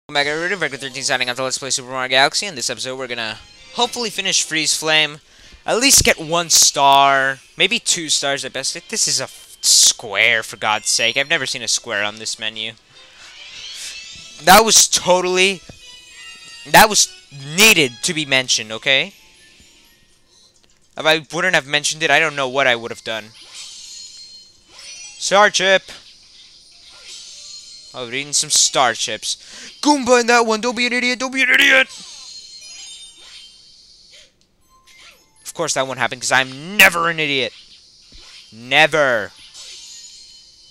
Welcome back everybody, Vector 13 signing off to Let's Play Super Mario Galaxy. In this episode we're gonna hopefully finish Freezeflame, at least get 1 star, maybe 2 stars at best. This is a square, for God's sake. I've never seen a square on this menu. That was needed to be mentioned, okay? If I wouldn't have mentioned it, I don't know what I would have done. Star Chip! I was eating some star chips. Goomba in that one, don't be an idiot, don't be an idiot! Of course that won't happen, because I'm never an idiot. Never.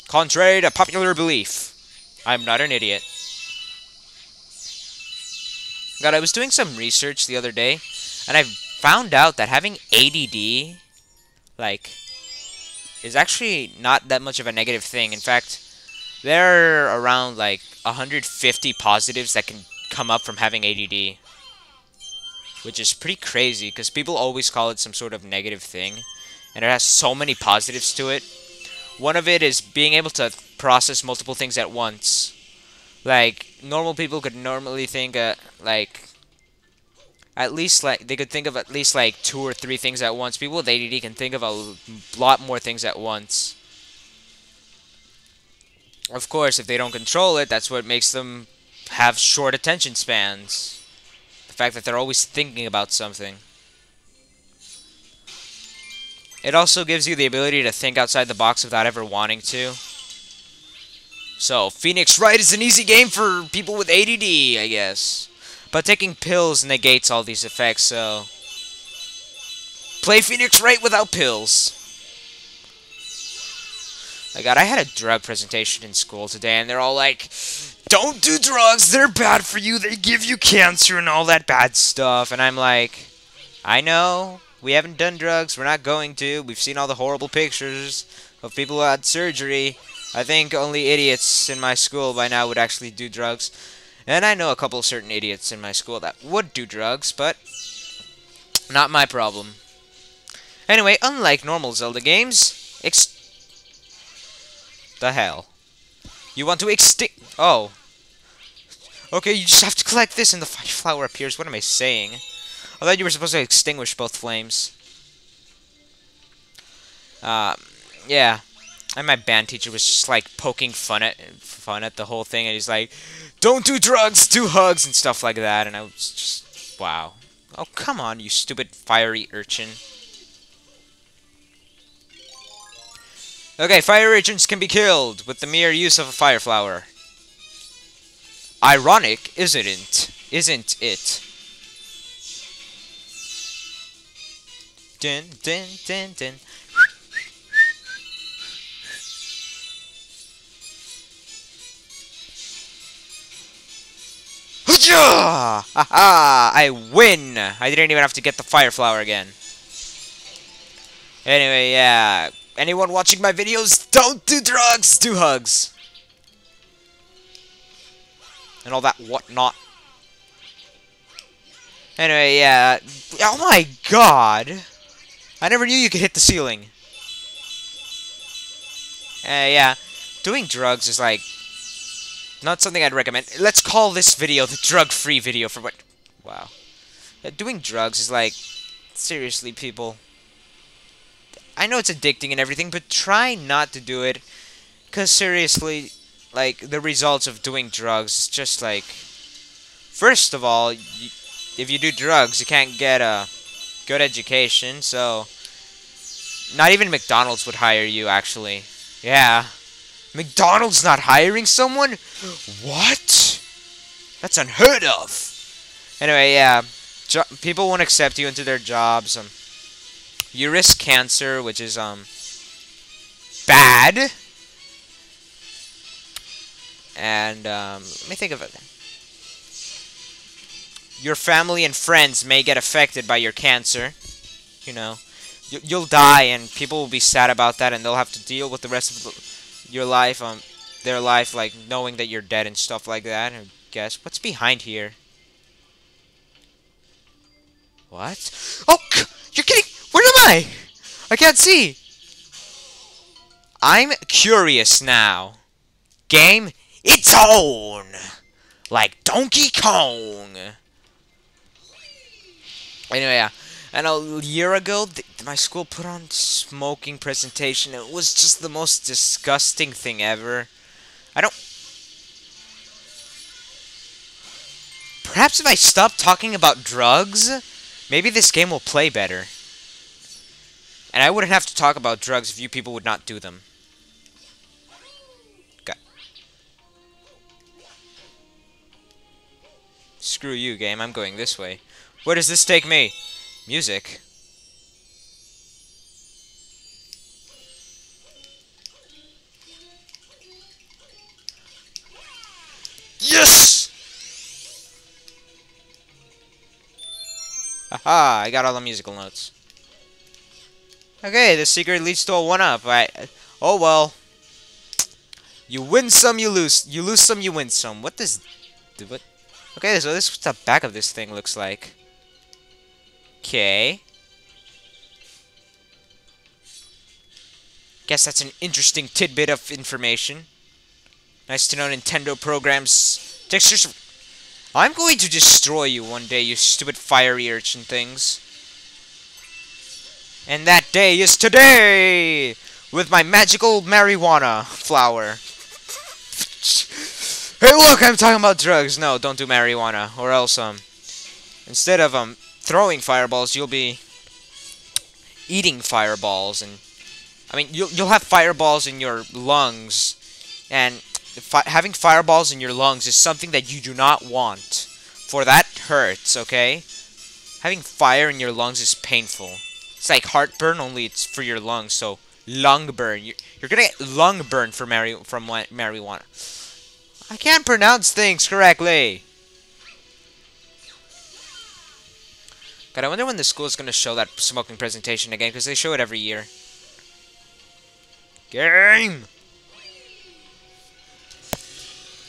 Contrary to popular belief, I'm not an idiot. God, I was doing some research the other day, and I found out that having ADD, like, is actually not that much of a negative thing. In fact, there are around, like, 150 positives that can come up from having ADD. Which is pretty crazy, because people always call it some sort of negative thing. And it has so many positives to it. One of it is being able to process multiple things at once. Like, normal people could normally think, like, at least, like, they could think of at least, like, 2 or 3 things at once. People with ADD can think of a lot more things at once. Of course, if they don't control it, that's what makes them have short attention spans. The fact that they're always thinking about something. It also gives you the ability to think outside the box without ever wanting to. So, Phoenix Wright is an easy game for people with ADD, I guess. But taking pills negates all these effects, so... play Phoenix Wright without pills. My God, I had a drug presentation in school today, and they're all like, don't do drugs, they're bad for you, they give you cancer and all that bad stuff. And I'm like, I know, we haven't done drugs, we're not going to, we've seen all the horrible pictures of people who had surgery. I think only idiots in my school by now would actually do drugs. And I know a couple certain idiots in my school that would do drugs, but not my problem. Anyway, unlike normal Zelda games, the hell? You want to extinct... Oh. Okay, you just have to collect this and the fire flower appears. What am I saying? I thought you were supposed to extinguish both flames. Yeah. And my band teacher was just, like, poking fun at the whole thing. And he's like, don't do drugs, do hugs and stuff like that. And I was just... wow. Oh, come on, you stupid fiery urchin. Okay, fire agents can be killed with the mere use of a fire flower. Ironic, isn't it? Isn't it? Dun, dun, dun, dun. Haha! I win! I didn't even have to get the fire flower again. Anyway, yeah. Anyone watching my videos, don't do drugs, do hugs. And all that whatnot. Anyway, yeah. Oh my God. I never knew you could hit the ceiling. Yeah. Doing drugs is like... not something I'd recommend. Let's call this video the drug-free video for what... wow. Doing drugs is like... seriously, people... I know it's addicting and everything, but try not to do it. Because seriously, like, the results of doing drugs is just like... first of all, if you do drugs, you can't get a good education, so... not even McDonald's would hire you, actually. Yeah. McDonald's not hiring someone? What? That's unheard of. Anyway, yeah. People won't accept you into their jobs. You risk cancer, which is, bad. And, let me think of it. Your family and friends may get affected by your cancer. You know. You'll die, and people will be sad about that, and they'll have to deal with the rest of your life, their life, like, knowing that you're dead and stuff like that. I guess. What's behind here? What? Oh, you're kidding! Where am I? I can't see. I'm curious now. Game, it's on! Like Donkey Kong! Anyway, yeah. And a year ago, my school put on smoking presentation. It was just the most disgusting thing ever. I don't... Perhaps if I stop talking about drugs, maybe this game will play better. And I wouldn't have to talk about drugs if you people would not do them. God. Screw you, game. I'm going this way. Where does this take me? Music. Yes! Haha, I got all the musical notes. Okay, the secret leads to a 1-up. Oh well. You win some, you lose. You lose some, you win some. What does... What? Okay, so this is what the back of this thing looks like. Okay. Guess that's an interesting tidbit of information. Nice to know Nintendo programs textures. I'm going to destroy you one day, you stupid fiery urchin things. And that day is today! With my magical marijuana flower. Hey look, I'm talking about drugs. No, don't do marijuana. Or else, instead of, throwing fireballs, you'll be eating fireballs. And, I mean, you'll have fireballs in your lungs. And having fireballs in your lungs is something that you do not want. For that hurts, okay? Having fire in your lungs is painful. It's like heartburn, only it's for your lungs, so lung burn. You're gonna get lung burn from marijuana. I can't pronounce things correctly. God, I wonder when the school is gonna show that smoking presentation again, because they show it every year. Game!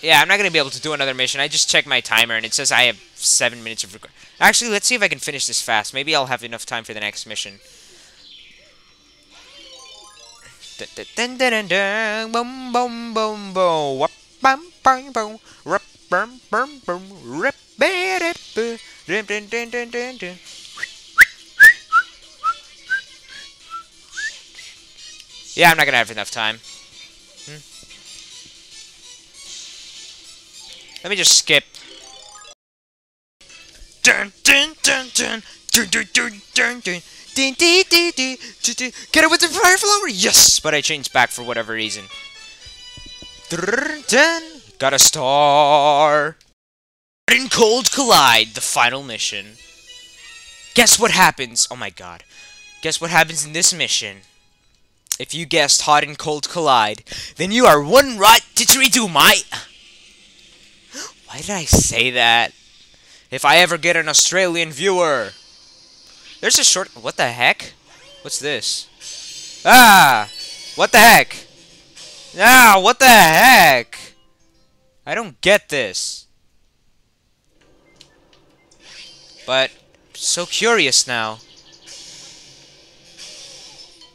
Yeah, I'm not gonna be able to do another mission. I just checked my timer, and it says I have 7 minutes of record. Actually, let's see if I can finish this fast. Maybe I'll have enough time for the next mission. Yeah, I'm not gonna have enough time. Let me just skip. Dun dun dun dun dun dun dun dun dun. Get it with the fire flower? Yes! But I changed back for whatever reason. Got a star. Hot and Cold Collide, the final mission. Guess what happens? Oh my god. Guess what happens in this mission? If you guessed Hot and Cold Collide, then you are one right didgeridoo, mate. Why did I say that? If I ever get an Australian viewer. There's a short... What the heck? What's this? Ah! What the heck? Ah! What the heck? I don't get this. But, so curious now.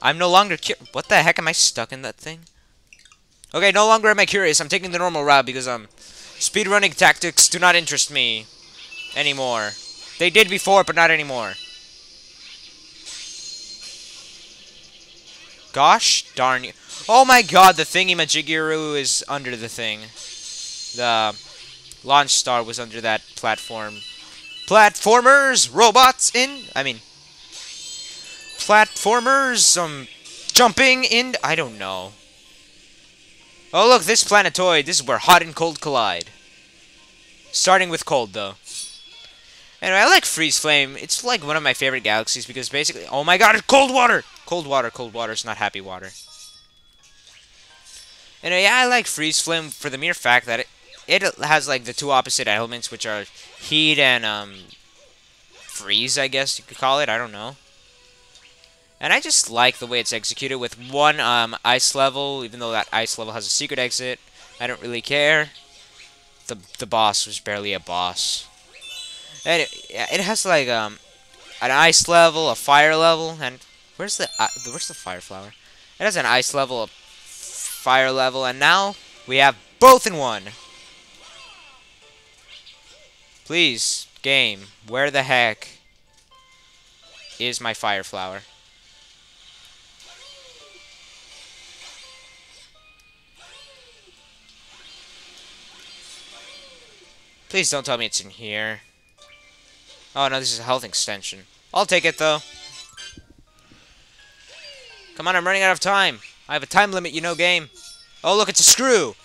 I'm no longer what the heck? Am I stuck in that thing? Okay, no longer am I curious. I'm taking the normal route because, speedrunning tactics do not interest me anymore. They did before, but not anymore. Gosh darn you. Oh my god, the thingy-majiguru is under the thing. The launch star was under that platform. Platformers! Robots in... I mean... Platformers, jumping in... I don't know. Oh look, this planetoid. This is where hot and cold collide. Starting with cold, though. Anyway, I like Freezeflame. It's like one of my favorite galaxies because basically... Oh my god, cold water! Cold water is not happy water. Anyway, yeah, I like Freezeflame for the mere fact that it has like the two opposite elements, which are heat and freeze, I guess you could call it. I don't know. And I just like the way it's executed with one ice level, even though that ice level has a secret exit. I don't really care. The boss was barely a boss. And it has like an ice level, a fire level, and where's the fire flower? It has an ice level, a fire level, and now we have both in one. Please, game, where the heck is my fire flower? Please don't tell me it's in here. Oh no, this is a health extension. I'll take it though. Come on, I'm running out of time. I have a time limit, you know, game. Oh look, it's a screw!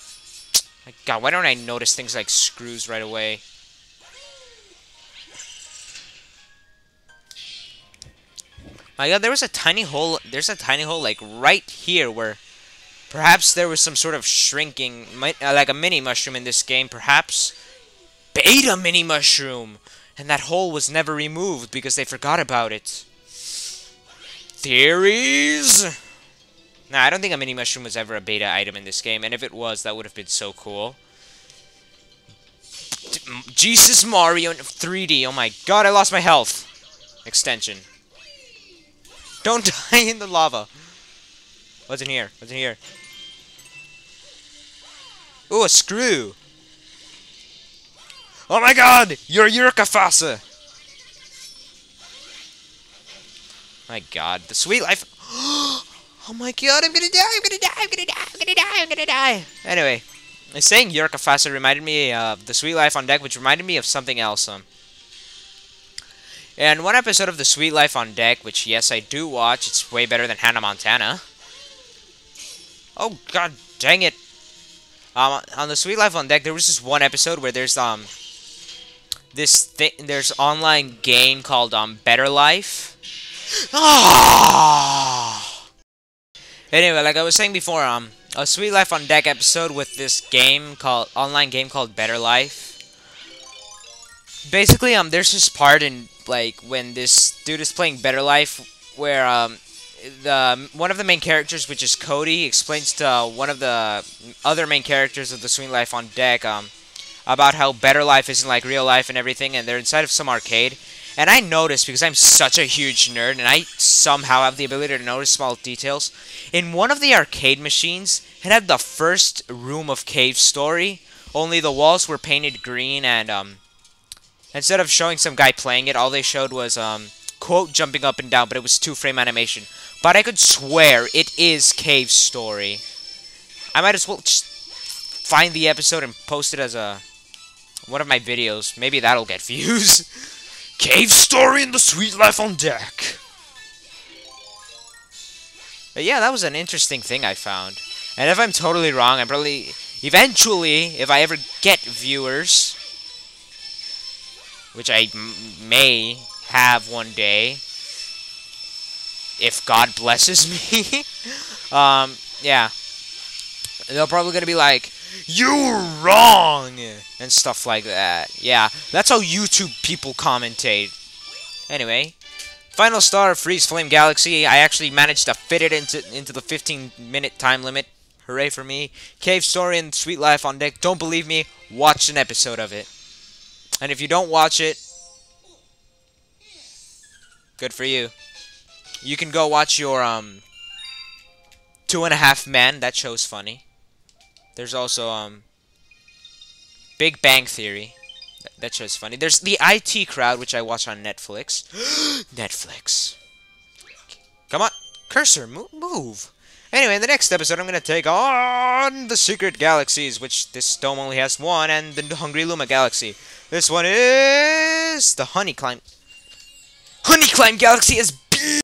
My god, why don't I notice things like screws right away? My god, there was a tiny hole. There's a tiny hole like right here where perhaps there was some sort of shrinking, like a mini mushroom in this game. Perhaps beta mini mushroom, and that hole was never removed because they forgot about it. Theories? Nah, I don't think a mini mushroom was ever a beta item in this game, and if it was, that would have been so cool. Jesus Mario in 3D. Oh my god, I lost my health. Extension. Don't die in the lava. What's in here? What's in here? Ooh, a screw. Oh my god! You're Yurkafasa! My god, the sweet life. Oh my god, I'm gonna die, I'm gonna die, I'm gonna die, I'm gonna die, I'm gonna die. Anyway, saying Yurkafasa reminded me of the Sweet Life on Deck, which reminded me of something else. And one episode of The Sweet Life on Deck, which, yes, I do watch. It's way better than Hannah Montana. Oh, god dang it. On The Sweet Life on Deck, there was this one episode where there's, there's online game called, Better Life. Ah! Anyway, like I was saying before, a Sweet Life on Deck episode with this online game called Better Life. Basically, there's this part in, like, when this dude is playing Better Life, where, one of the main characters, which is Cody, explains to one of the other main characters of the Sweet Life on Deck, about how Better Life isn't like real life and everything, and they're inside of some arcade. And I noticed, because I'm such a huge nerd, and I somehow have the ability to notice small details, in one of the arcade machines, it had the first room of Cave Story, only the walls were painted green, and, instead of showing some guy playing it, all they showed was, quote jumping up and down, but it was 2-frame animation. But I could swear it is Cave Story. I might as well just find the episode and post it as one of my videos. Maybe that'll get views. Cave Story in the Sweet Life on Deck. But yeah, that was an interesting thing I found. And if I'm totally wrong, I'm probably... Eventually, if I ever get viewers... which I may have one day, if God blesses me, yeah, they're probably gonna be like, "You're wrong," and stuff like that. Yeah, that's how YouTube people commentate. Anyway, final star of Freezeflame Galaxy. I actually managed to fit it into the 15-minute time limit. Hooray for me. Cave Story and Sweet Life on Deck. Don't believe me? Watch an episode of it. And if you don't watch it, good for you. You can go watch your, 2.5 Men. That show's funny. There's also, Big Bang Theory. That show's funny. There's the IT Crowd, which I watch on Netflix. Netflix. Come on. Cursor, move. Anyway, in the next episode, I'm going to take on the Secret Galaxies, which this dome only has one, and the Hungry Luma Galaxy. This one is the Honey Climb. Honey Climb Galaxy is